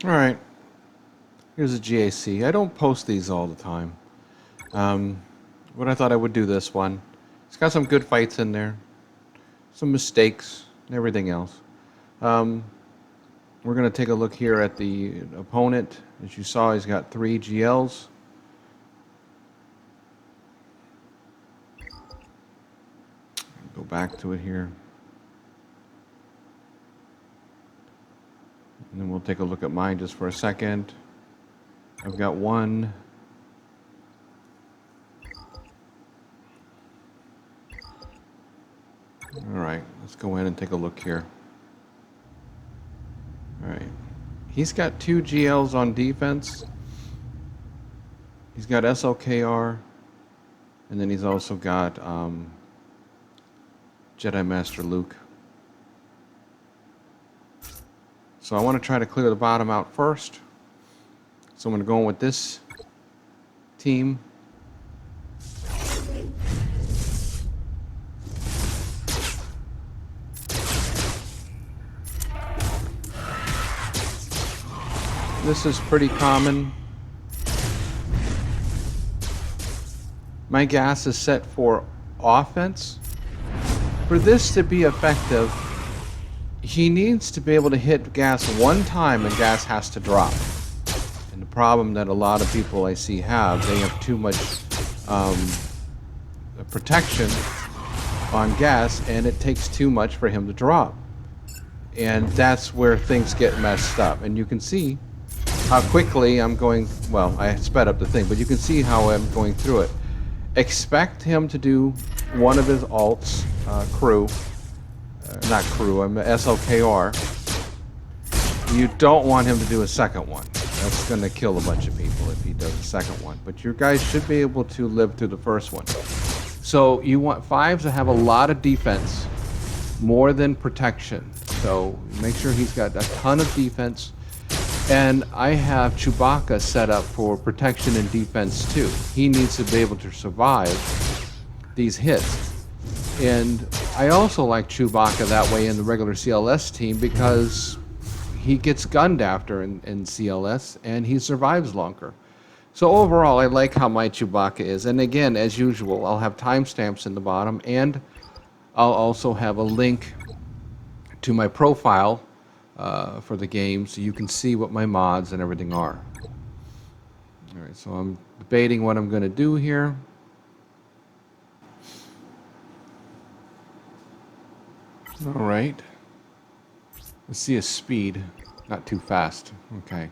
Alright, here's a GAC. I don't post these all the time. But I thought I would do this one. It's got some good fights in there. Some mistakes and everything else. We're going to take a look here at the opponent. As you saw, he's got 3 GLs. Go back to it here. And then we'll take a look at mine just for a second. I've got 1. Alright, let's go in and take a look here. Alright. He's got 2 GLs on defense. He's got SLKR. And then he's also got Jedi Master Luke. So I want to try to clear the bottom out first. So I'm going to go in with this team. This is pretty common. My gas is set for offense. For this to be effective, he needs to be able to hit gas one time and gas has to drop. And the problem that a lot of people I see have, they have too much protection on gas and it takes too much for him to drop. And that's where things get messed up. And you can see how quickly I'm going, well, I sped up the thing, but you can see how I'm going through it. Expect him to do one of his alts, not crew, I'm SLKR. You don't want him to do a second one. That's going to kill a bunch of people if he does a second one. But your guys should be able to live through the first one. So you want 5s to have a lot of defense, more than protection. So make sure he's got a ton of defense. And I have Chewbacca set up for protection and defense too. He needs to be able to survive these hits. And I also like Chewbacca that way in the regular CLS team because he gets gunned after in CLS and he survives longer. So overall, I like how my Chewbacca is. And again, as usual, I'll have timestamps in the bottom and I'll also have a link to my profile for the game so you can see what my mods and everything are. Alright, so I'm debating what I'm going to do here. Alright. Let's see his speed. Not too fast. Okay.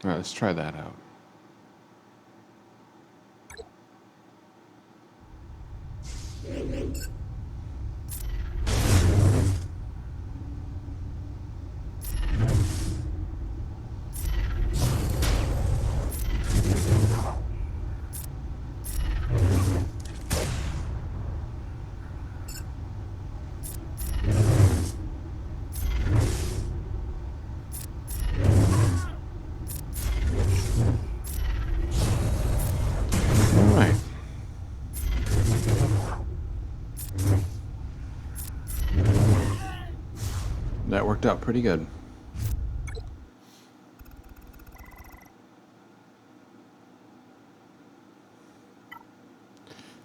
Alright, let's try that out. That worked out pretty good.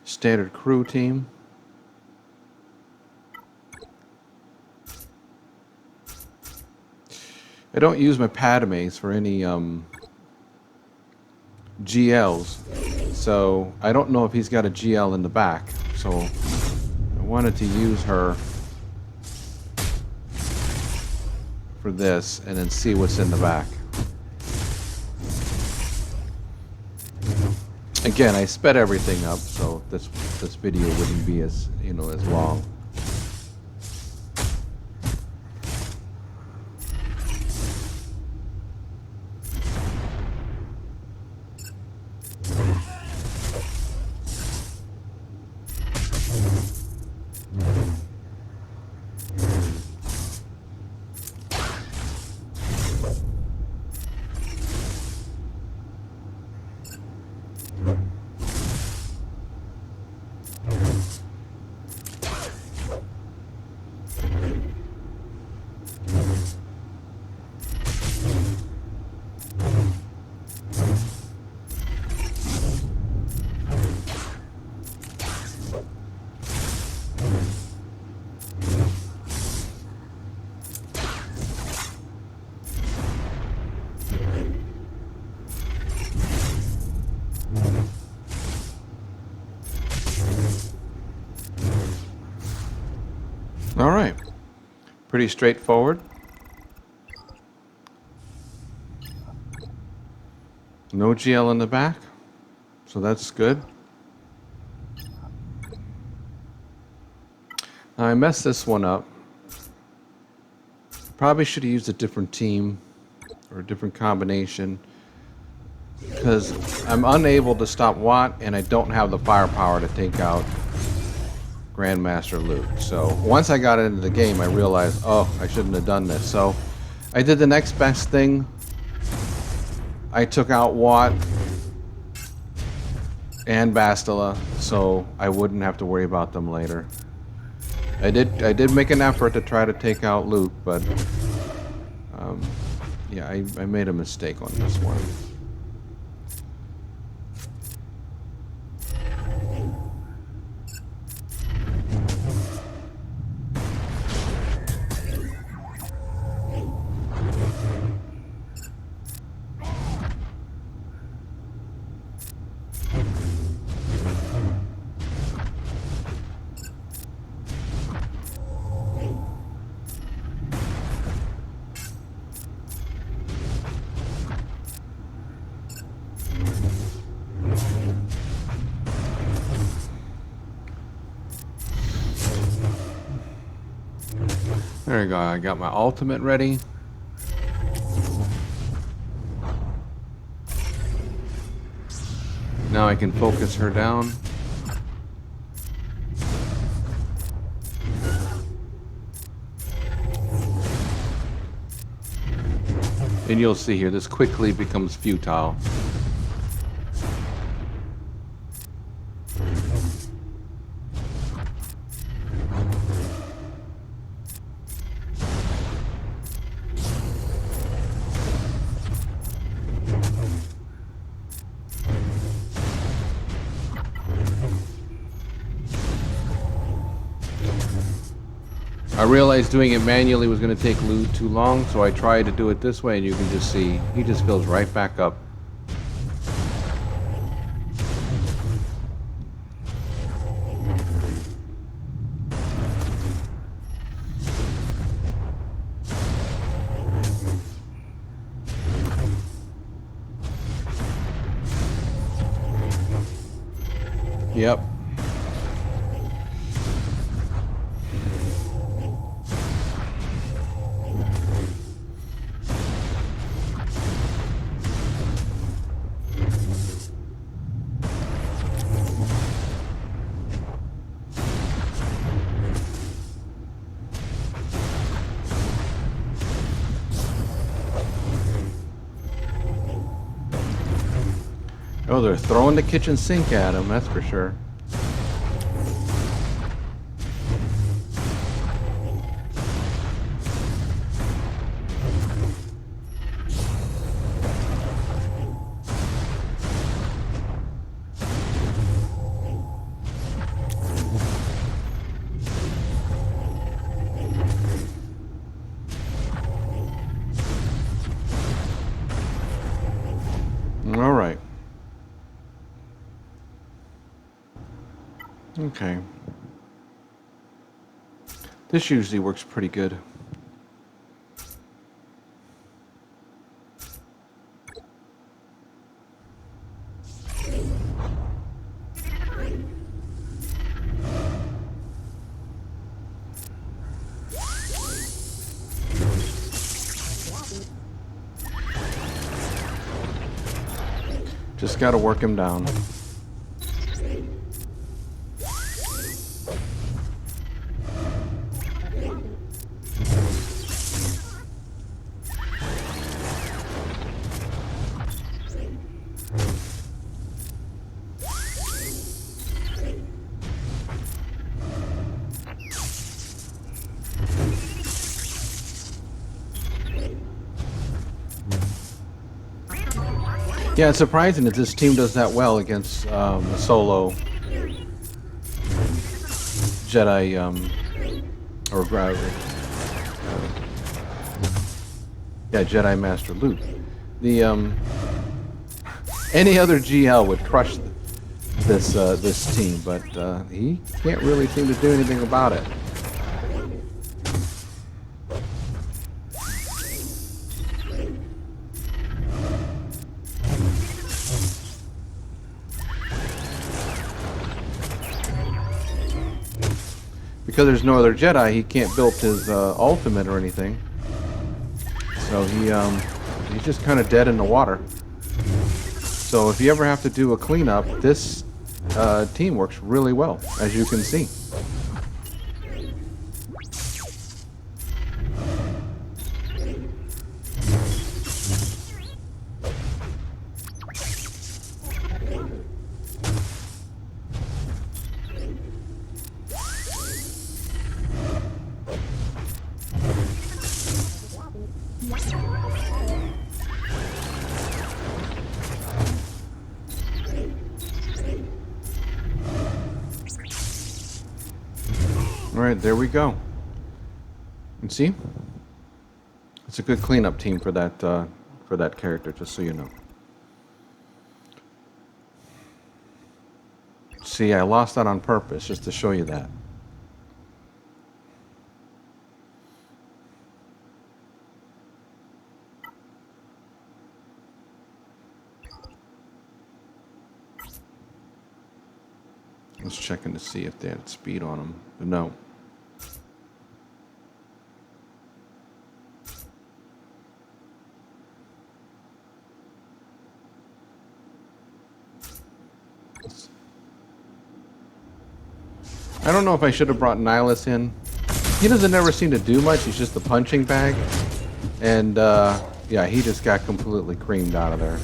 Standard crew team. I don't use my Padmes for any GLs, so I don't know if he's got a GL in the back, so I wanted to use her for this and then see what's in the back. Again, I sped everything up so this video wouldn't be as as long. All right. Pretty straightforward. No GL in the back, so that's good. Now I messed this one up. Probably should have used a different team or a different combination because I'm unable to stop Watt and I don't have the firepower to take out Grandmaster Luke. So once I got into the game, I realized, oh, I shouldn't have done this. So I did the next best thing. I took out Watt and Bastila, so I wouldn't have to worry about them later. I did make an effort to try to take out Luke, but yeah, I made a mistake on this one. There we go, I got my ultimate ready. Now I can focus her down. And you'll see here, this quickly becomes futile. I realized doing it manually was going to take Lou too long, so I tried to do it this way, and you can just see he just fills right back up. Yep. Oh, they're throwing the kitchen sink at him, that's for sure. All right. Okay. This usually works pretty good. Just gotta work him down. Yeah, it's surprising that this team does that well against a solo Jedi or yeah, Jedi Master Luke. The any other GL would crush this this team, but he can't really seem to do anything about it. because there's no other Jedi, he can't build his ultimate or anything. So he's just kind of dead in the water. So if you ever have to do a cleanup, this team works really well, as you can see. Alright, there we go. And see? It's a good cleanup team for that character, just so you know. See, I lost that on purpose, just to show you that. I was checking to see if they had speed on them, but no. I don't know if I should have brought Nihilus in. He doesn't ever seem to do much. He's just a punching bag. And, yeah, he just got completely creamed out of there.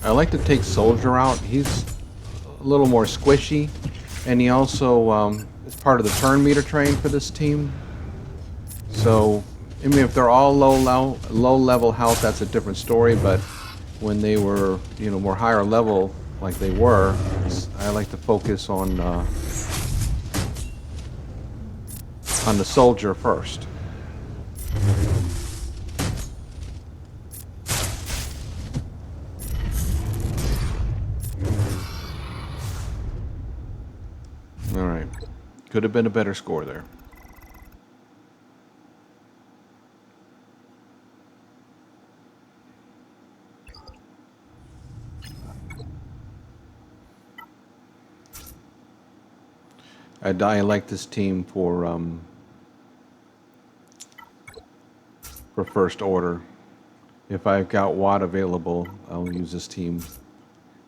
I like to take Soldier out. He's a little more squishy. And he also is part of the turn meter train for this team. So, I mean, if they're all low level health, that's a different story. But when they were, you know, more higher level, like they were, I like to focus on the Soldier first. All right, could have been a better score there. I like this team for First Order. If I've got Watt available, I'll use this team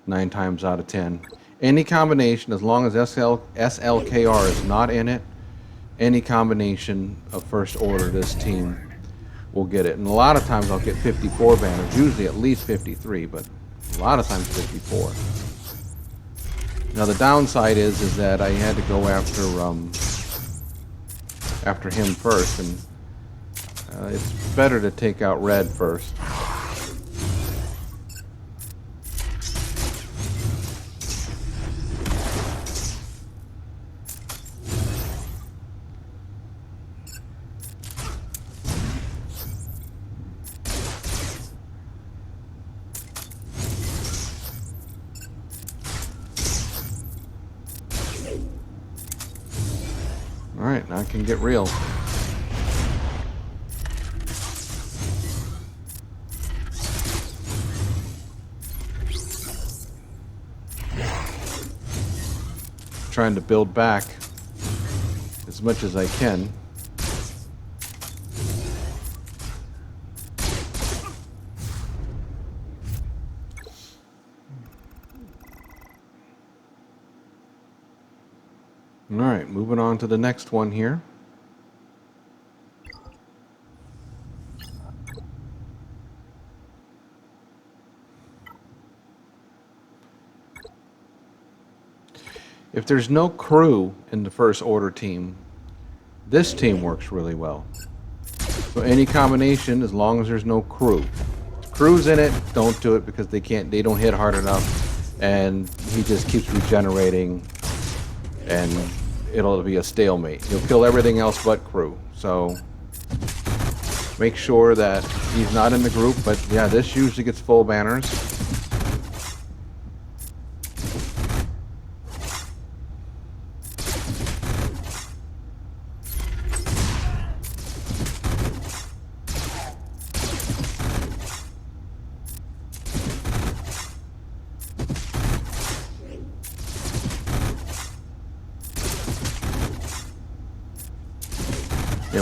9 times out of 10. Any combination, as long as SLKR is not in it, any combination of First Order, this team will get it. And a lot of times I'll get 54 banners, usually at least 53, but a lot of times 54. Now the downside is that I had to go after him first, and it's better to take out Red first. Alright, now I can get real. Trying to build back as much as I can. Alright, moving on to the next one here. If there's no crew in the First Order team, this team works really well. So any combination, as long as there's no crew. If crew's in it, don't do it because they don't hit hard enough, and he just keeps regenerating, and it'll be a stalemate. He'll kill everything else but crew. So make sure that he's not in the group, but yeah, this usually gets full banners.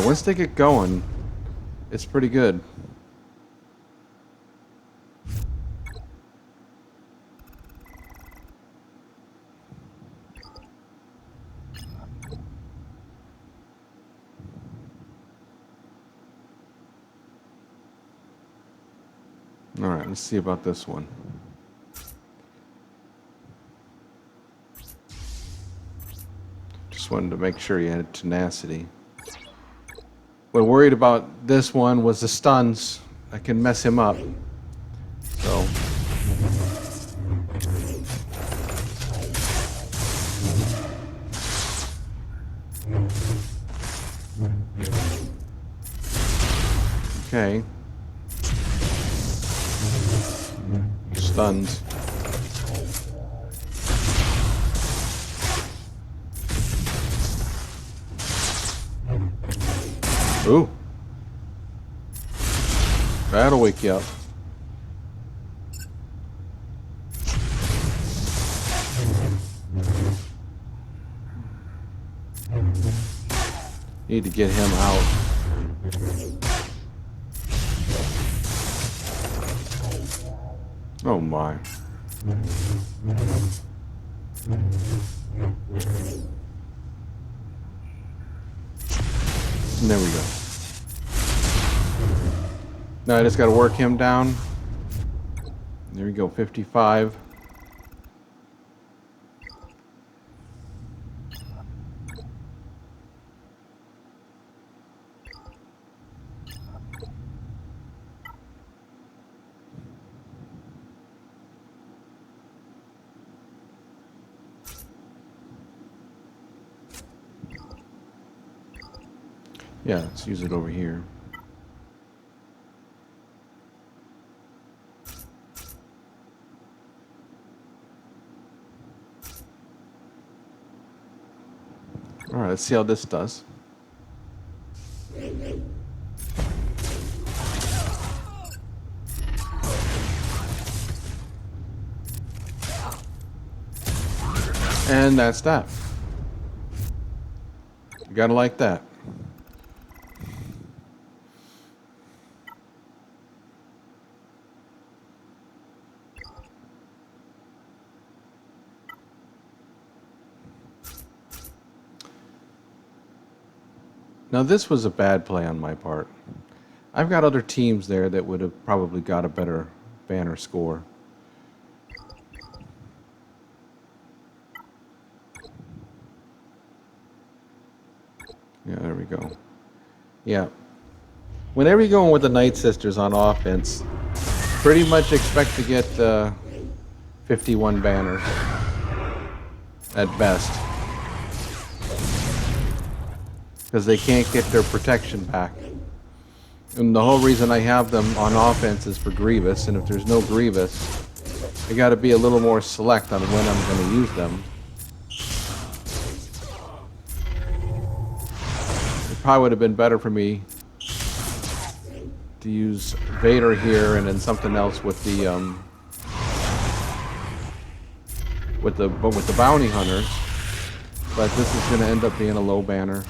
Yeah, once they get going, it's pretty good. All right, let's see about this one. Just wanted to make sure you had tenacity. What worried about this one was the stuns. I can mess him up. So. Okay. Stuns. Ooh. That'll wake you up. Need to get him out. Oh my. And there we go. Now I just got to work him down. There we go, 55. Yeah, let's use it over here. All right, let's see how this does. And that's that. You gotta like that. Now this was a bad play on my part. I've got other teams there that would have probably got a better banner score. Yeah, there we go. Yeah. Whenever you're going with the Night Sisters on offense, pretty much expect to get 51 banners at best. Because they can't get their protection back. And the whole reason I have them on offense is for Grievous, and if there's no Grievous, I gotta be a little more select on when I'm gonna use them. It probably would have been better for me to use Vader here and then something else with the bounty hunters. But this is gonna end up being a low banner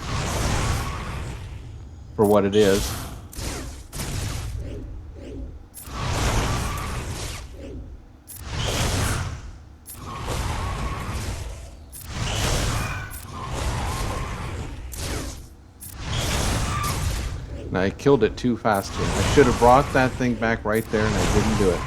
for what it is. And I killed it too fast here. I should have brought that thing back right there and I didn't do it.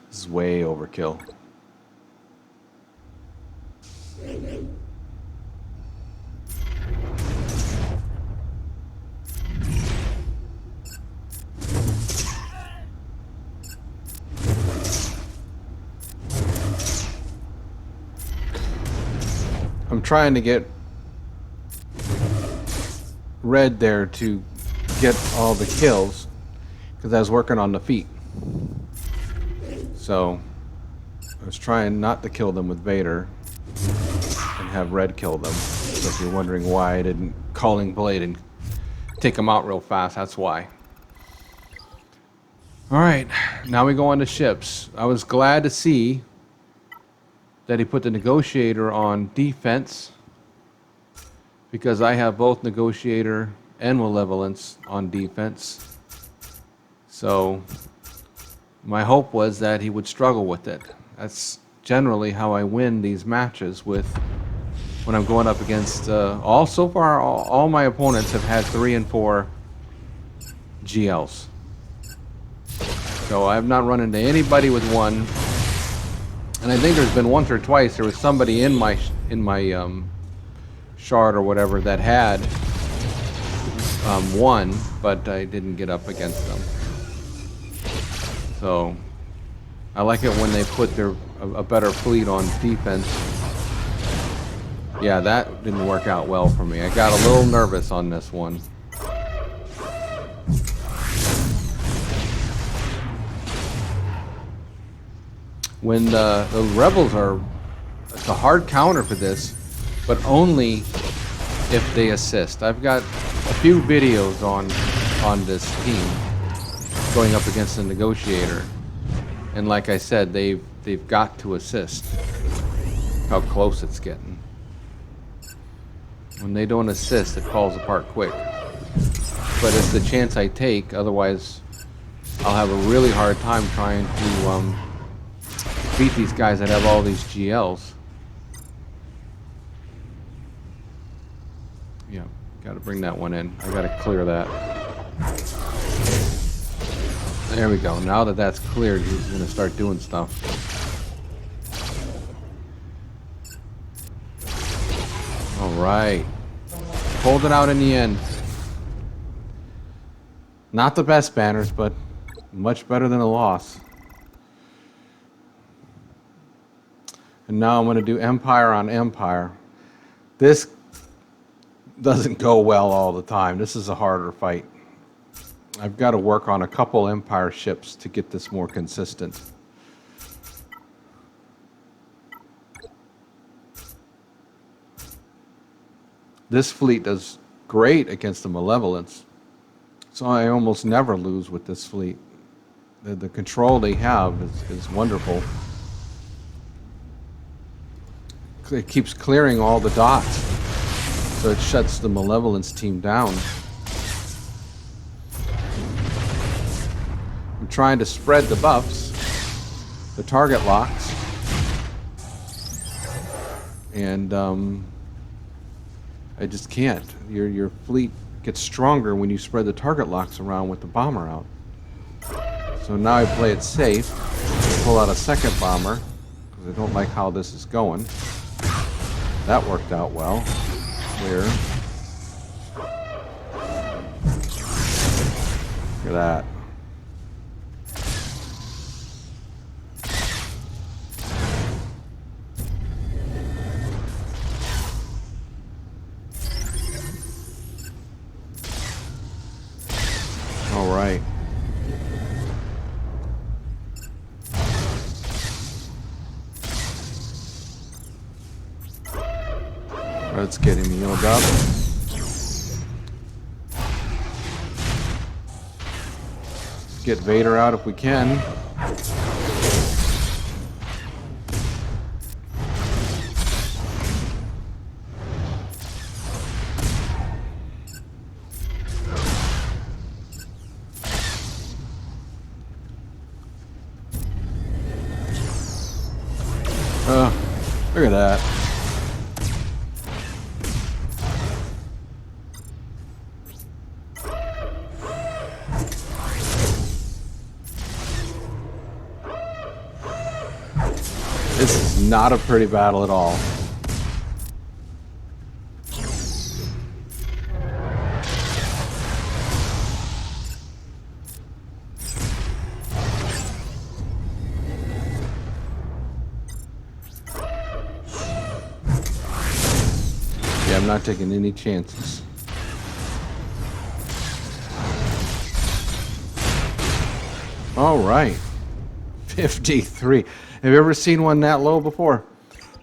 This is way overkill. I'm trying to get red there to get all the kills because I was working on the feet. So I was trying not to kill them with Vader have Red kill them. So if you're wondering why I didn't Calling Blade and take them out real fast, that's why. Alright, now we go on to ships. I was glad to see that he put the Negotiator on defense, because I have both Negotiator and Malevolence on defense. So my hope was that he would struggle with it. That's generally how I win these matches with when I'm going up against so far all my opponents have had 3 and 4 GLs. So I have not run into anybody with 1. And I think there's been once or twice there was somebody in my shard or whatever that had 1, but I didn't get up against them. So I like it when they put a better fleet on defense. Yeah, that didn't work out well for me. I got a little nervous on this one. When the rebels are, it's a hard counter for this, but only if they assist. I've got a few videos on this team going up against the Negotiator, and like I said, they've got to assist. How close it's getting. When they don't assist, it falls apart quick. But it's the chance I take. Otherwise, I'll have a really hard time trying to beat these guys that have all these GLs. Yeah, got to bring that one in. I got to clear that. There we go. Now that that's cleared, he's going to start doing stuff. All right. Pulled it out in the end. Not the best banners, but much better than a loss. And now I'm going to do Empire on Empire. This doesn't go well all the time. This is a harder fight. I've got to work on a couple Empire ships to get this more consistent. This fleet does great against the Malevolence, so I almost never lose with this fleet. The control they have is wonderful. It keeps clearing all the dots, so it shuts the Malevolence team down. I'm trying to spread the buffs, the target locks, and I just can't. Your fleet gets stronger when you spread the target locks around with the bomber out. So now I play it safe, pull out a second bomber, because I don't like how this is going. That worked out well. Clear. Look at that. All right. Let's get him healed up. Get Vader out if we can. Look at that. This is not a pretty battle at all. Yeah, I'm not taking any chances. All right. 53. Have you ever seen one that low before?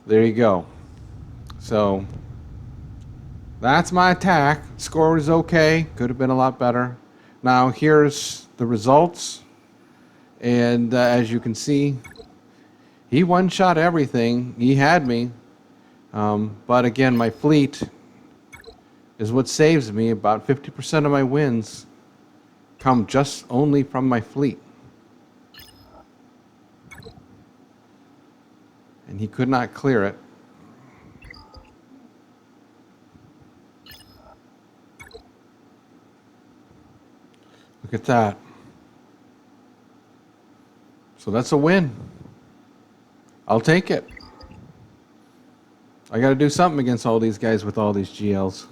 There you go. So that's my attack. Score was okay. Could have been a lot better. Now here's the results. And as you can see, he one-shot everything. He had me. But again, my fleet is what saves me. About 50% of my wins come just only from my fleet. And he could not clear it. Look at that. So that's a win. I'll take it. I got to do something against all these guys with all these GLs.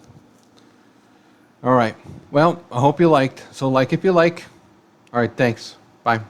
All right. Well, I hope you liked. So like if you like. All right, thanks. Bye.